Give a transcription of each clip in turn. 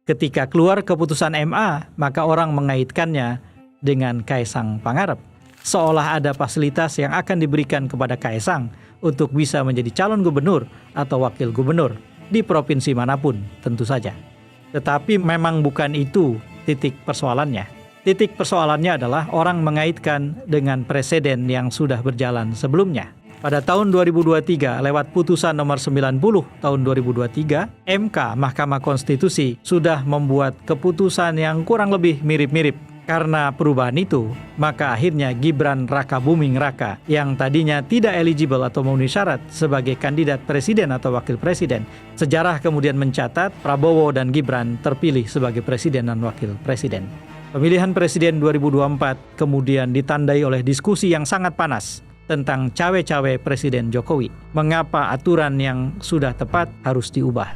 Ketika keluar keputusan MA, maka orang mengaitkannya dengan Kaisang Pangarep. Seolah ada fasilitas yang akan diberikan kepada Kaisang untuk bisa menjadi calon gubernur atau wakil gubernur di provinsi manapun tentu saja. Tetapi memang bukan itu titik persoalannya. Titik persoalannya adalah orang mengaitkan dengan presiden yang sudah berjalan sebelumnya. Pada tahun 2023 lewat putusan nomor 90 tahun 2023, MK Mahkamah Konstitusi sudah membuat keputusan yang kurang lebih mirip-mirip. Karena perubahan itu, maka akhirnya Gibran Raka Buming Raka yang tadinya tidak eligible atau memenuhi syarat sebagai kandidat presiden atau wakil presiden, sejarah kemudian mencatat Prabowo dan Gibran terpilih sebagai presiden dan wakil presiden. Pemilihan presiden 2024 kemudian ditandai oleh diskusi yang sangat panas tentang cawe-cawe Presiden Jokowi. Mengapa aturan yang sudah tepat harus diubah?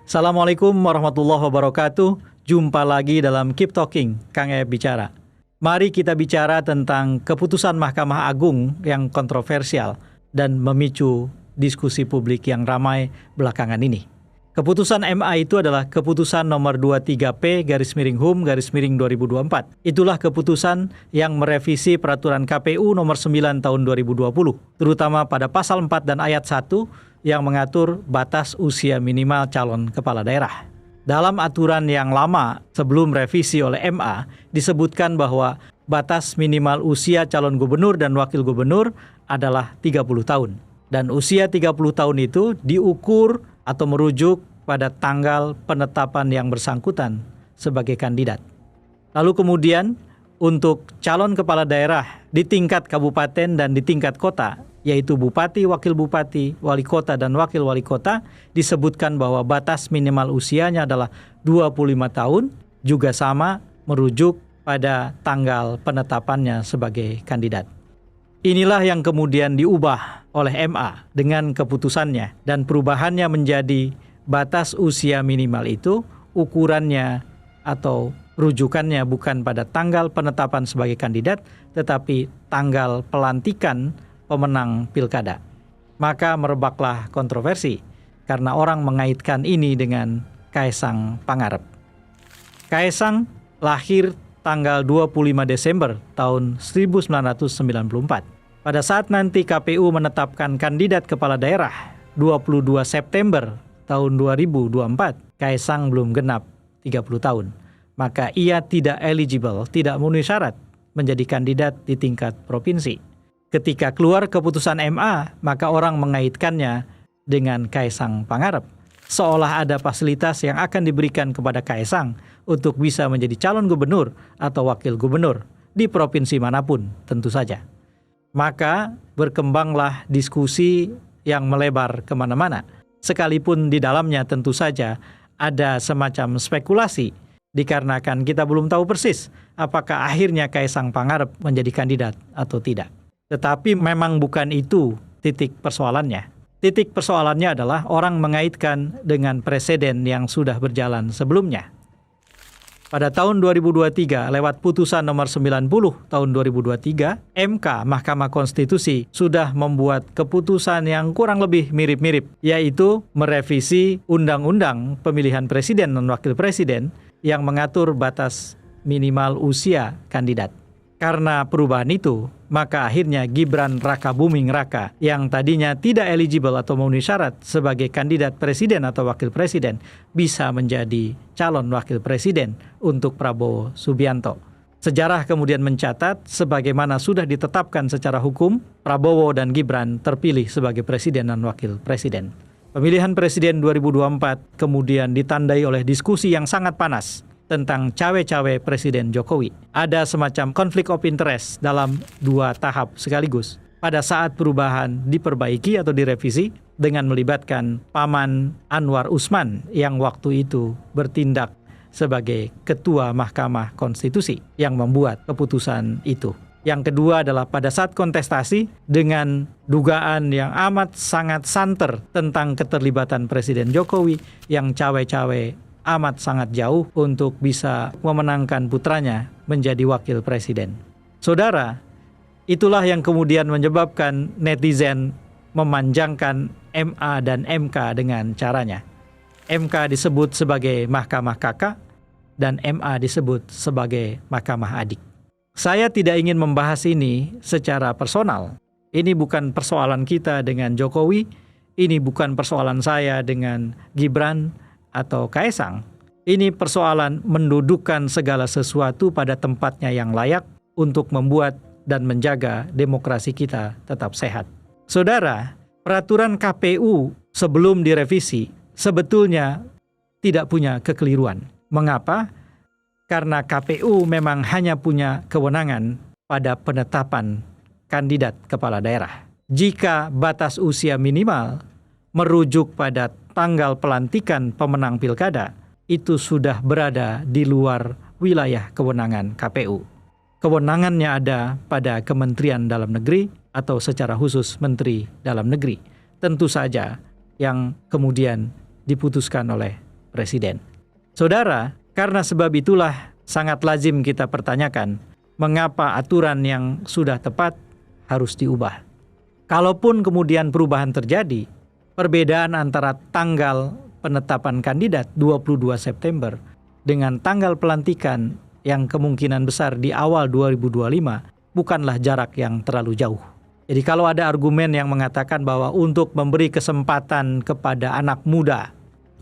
Assalamualaikum warahmatullahi wabarakatuh. Jumpa lagi dalam Keep Talking, Kang Ep Bicara. Mari kita bicara tentang keputusan Mahkamah Agung yang kontroversial dan memicu diskusi publik yang ramai belakangan ini. Keputusan MA itu adalah keputusan nomor 23P/HUM/2024. Itulah keputusan yang merevisi peraturan KPU nomor 9 tahun 2020, terutama pada pasal 4 dan ayat 1 yang mengatur batas usia minimal calon kepala daerah. Dalam aturan yang lama sebelum revisi oleh MA disebutkan bahwa batas minimal usia calon gubernur dan wakil gubernur adalah 30 tahun. Dan usia 30 tahun itu diukur atau merujuk pada tanggal penetapan yang bersangkutan sebagai kandidat. Lalu kemudian untuk calon kepala daerah di tingkat kabupaten dan di tingkat kota, yaitu bupati, wakil bupati, wali kota, dan wakil wali kota, disebutkan bahwa batas minimal usianya adalah 25 tahun, juga sama merujuk pada tanggal penetapannya sebagai kandidat. Inilah yang kemudian diubah oleh MA dengan keputusannya, dan perubahannya menjadi batas usia minimal itu ukurannya atau rujukannya bukan pada tanggal penetapan sebagai kandidat, tetapi tanggal pelantikan pemenang pilkada. Maka merebaklah kontroversi karena orang mengaitkan ini dengan Kaisang Pangarep. Kaisang lahir tanggal 25 Desember tahun 1994. Pada saat nanti KPU menetapkan kandidat kepala daerah 22 September tahun 2024, Kaisang belum genap 30 tahun. Maka ia tidak eligible, tidak memenuhi syarat menjadi kandidat di tingkat provinsi. Ketika keluar keputusan MA, maka orang mengaitkannya dengan Kaisang Pangarep. Seolah ada fasilitas yang akan diberikan kepada Kaisang untuk bisa menjadi calon gubernur atau wakil gubernur di provinsi manapun tentu saja. Maka berkembanglah diskusi yang melebar kemana-mana. Sekalipun di dalamnya tentu saja ada semacam spekulasi, dikarenakan kita belum tahu persis apakah akhirnya Kaisang Pangarep menjadi kandidat atau tidak. Tetapi memang bukan itu titik persoalannya. Titik persoalannya adalah orang mengaitkan dengan presiden yang sudah berjalan sebelumnya. Pada tahun 2023 lewat putusan nomor 90 tahun 2023, MK Mahkamah Konstitusi sudah membuat keputusan yang kurang lebih mirip-mirip, yaitu merevisi Undang-Undang Pemilihan Presiden dan Wakil Presiden yang mengatur batas minimal usia kandidat. Karena perubahan itu, maka akhirnya Gibran Raka Buming Raka yang tadinya tidak eligible atau memenuhi syarat sebagai kandidat presiden atau wakil presiden bisa menjadi calon wakil presiden untuk Prabowo Subianto. Sejarah kemudian mencatat sebagaimana sudah ditetapkan secara hukum, Prabowo dan Gibran terpilih sebagai presiden dan wakil presiden. Pemilihan presiden 2024 kemudian ditandai oleh diskusi yang sangat panas tentang cawe-cawe Presiden Jokowi. Ada semacam konflik of interest dalam dua tahap sekaligus. Pada saat perubahan diperbaiki atau direvisi, dengan melibatkan Paman Anwar Usman yang waktu itu bertindak sebagai Ketua Mahkamah Konstitusi yang membuat keputusan itu. Yang kedua adalah pada saat kontestasi dengan dugaan yang amat sangat santer tentang keterlibatan Presiden Jokowi yang cawe-cawe amat sangat jauh untuk bisa memenangkan putranya menjadi wakil presiden. Saudara, itulah yang kemudian menyebabkan netizen memanjangkan MA dan MK dengan caranya. MK disebut sebagai Mahkamah Kakak dan MA disebut sebagai Mahkamah Adik. Saya tidak ingin membahas ini secara personal. Ini bukan persoalan kita dengan Jokowi, ini bukan persoalan saya dengan Gibran atau Kaesang. Ini persoalan mendudukkan segala sesuatu pada tempatnya yang layak untuk membuat dan menjaga demokrasi kita tetap sehat. Saudara, peraturan KPU sebelum direvisi sebetulnya tidak punya kekeliruan. Mengapa? Karena KPU memang hanya punya kewenangan pada penetapan kandidat kepala daerah. Jika batas usia minimal merujuk pada tanggal pelantikan pemenang pilkada, itu sudah berada di luar wilayah kewenangan KPU. Kewenangannya ada pada Kementerian Dalam Negeri atau secara khusus Menteri Dalam Negeri. Tentu saja yang kemudian diputuskan oleh Presiden. Saudara, karena sebab itulah sangat lazim kita pertanyakan mengapa aturan yang sudah tepat harus diubah. Kalaupun kemudian perubahan terjadi, perbedaan antara tanggal penetapan kandidat 22 September dengan tanggal pelantikan yang kemungkinan besar di awal 2025 bukanlah jarak yang terlalu jauh. Jadi kalau ada argumen yang mengatakan bahwa untuk memberi kesempatan kepada anak muda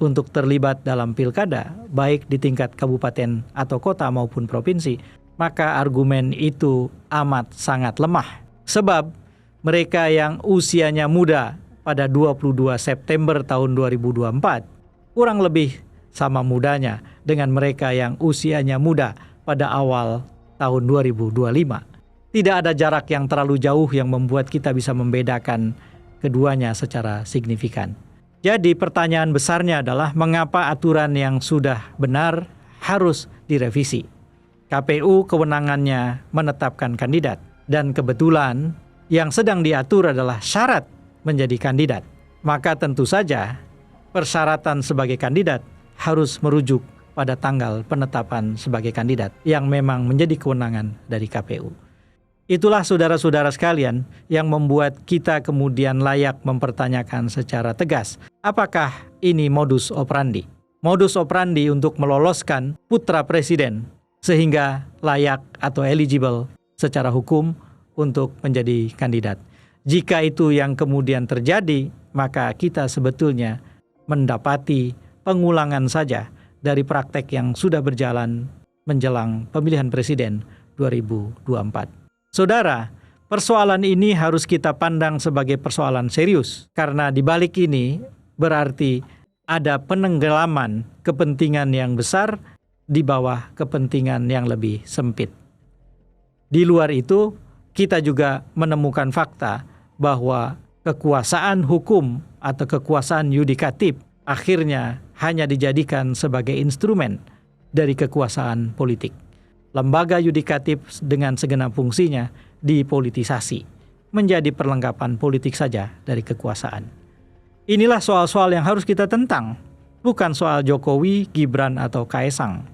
untuk terlibat dalam pilkada, baik di tingkat kabupaten atau kota maupun provinsi, maka argumen itu amat sangat lemah. Sebab mereka yang usianya muda pada 22 September tahun 2024 kurang lebih sama mudanya dengan mereka yang usianya muda pada awal tahun 2025. Tidak ada jarak yang terlalu jauh yang membuat kita bisa membedakan keduanya secara signifikan. Jadi pertanyaan besarnya adalah mengapa aturan yang sudah benar harus direvisi. KPU kewenangannya menetapkan kandidat dan kebetulan yang sedang diatur adalah syarat menjadi kandidat. Maka tentu saja persyaratan sebagai kandidat harus merujuk pada tanggal penetapan sebagai kandidat yang memang menjadi kewenangan dari KPU. Itulah saudara-saudara sekalian yang membuat kita kemudian layak mempertanyakan secara tegas, apakah ini modus operandi? Modus operandi untuk meloloskan putra presiden sehingga layak atau eligible secara hukum untuk menjadi kandidat. Jika itu yang kemudian terjadi, maka kita sebetulnya mendapati pengulangan saja dari praktek yang sudah berjalan menjelang pemilihan presiden 2024. Saudara, persoalan ini harus kita pandang sebagai persoalan serius karena di balik ini berarti ada penenggelaman kepentingan yang besar di bawah kepentingan yang lebih sempit. Di luar itu, kita juga menemukan fakta bahwa kekuasaan hukum atau kekuasaan yudikatif akhirnya hanya dijadikan sebagai instrumen dari kekuasaan politik. Lembaga yudikatif dengan segenap fungsinya dipolitisasi, menjadi perlengkapan politik saja dari kekuasaan. Inilah soal-soal yang harus kita tentang, bukan soal Jokowi, Gibran, atau Kaesang.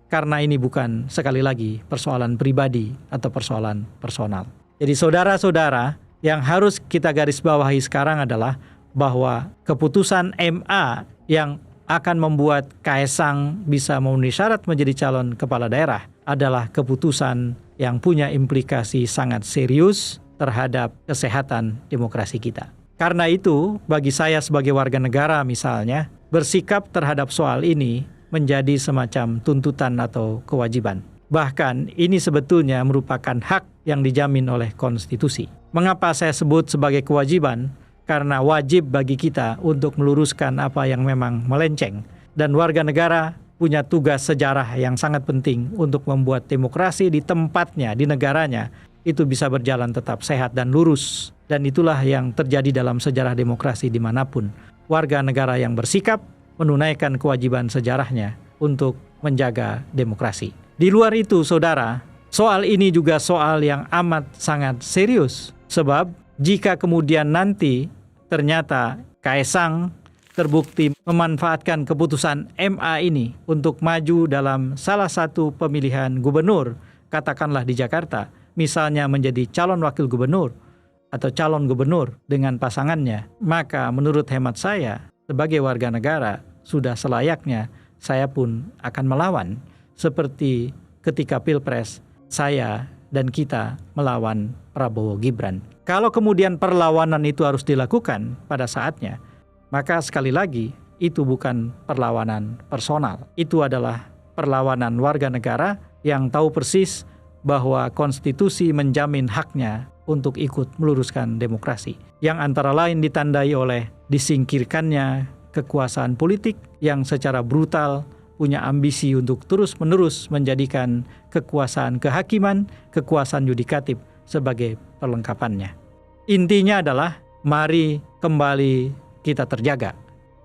Karena ini bukan, sekali lagi, persoalan pribadi atau persoalan personal. Jadi saudara-saudara, yang harus kita garis bawahi sekarang adalah bahwa keputusan MA yang akan membuat Kaesang bisa memenuhi syarat menjadi calon kepala daerah adalah keputusan yang punya implikasi sangat serius terhadap kesehatan demokrasi kita. Karena itu, bagi saya sebagai warga negara misalnya, bersikap terhadap soal ini menjadi semacam tuntutan atau kewajiban. Bahkan ini sebetulnya merupakan hak yang dijamin oleh konstitusi. Mengapa saya sebut sebagai kewajiban? Karena wajib bagi kita untuk meluruskan apa yang memang melenceng. Dan warga negara punya tugas sejarah yang sangat penting untuk membuat demokrasi di tempatnya, di negaranya, itu bisa berjalan tetap sehat dan lurus. Dan itulah yang terjadi dalam sejarah demokrasi dimanapun. Warga negara yang bersikap menunaikan kewajiban sejarahnya untuk menjaga demokrasi. Di luar itu, saudara, soal ini juga soal yang amat sangat serius. Sebab jika kemudian nanti ternyata Kaesang terbukti memanfaatkan keputusan MA ini untuk maju dalam salah satu pemilihan gubernur, katakanlah di Jakarta, misalnya menjadi calon wakil gubernur atau calon gubernur dengan pasangannya, maka menurut hemat saya, sebagai warga negara, sudah selayaknya saya pun akan melawan, seperti ketika Pilpres saya dan kita melawan Prabowo Gibran. Kalau kemudian perlawanan itu harus dilakukan pada saatnya, maka sekali lagi itu bukan perlawanan personal. Itu adalah perlawanan warga negara yang tahu persis bahwa konstitusi menjamin haknya untuk ikut meluruskan demokrasi, yang antara lain ditandai oleh disingkirkannya kekuasaan politik yang secara brutal punya ambisi untuk terus-menerus menjadikan kekuasaan kehakiman, kekuasaan yudikatif sebagai perlengkapannya. Intinya adalah mari kembali kita terjaga.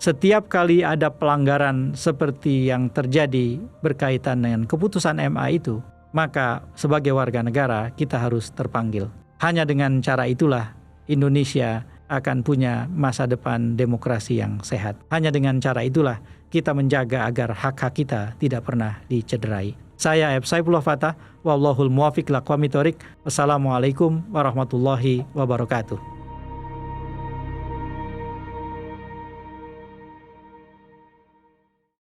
Setiap kali ada pelanggaran seperti yang terjadi berkaitan dengan keputusan MA itu, maka sebagai warga negara kita harus terpanggil. Hanya dengan cara itulah Indonesia akan punya masa depan demokrasi yang sehat. Hanya dengan cara itulah kita menjaga agar hak-hak kita tidak pernah dicederai. Saya F. Saifullah Fatah, wallahul muwafiq ila aqwamit thoriq. Wassalamualaikum warahmatullahi wabarakatuh.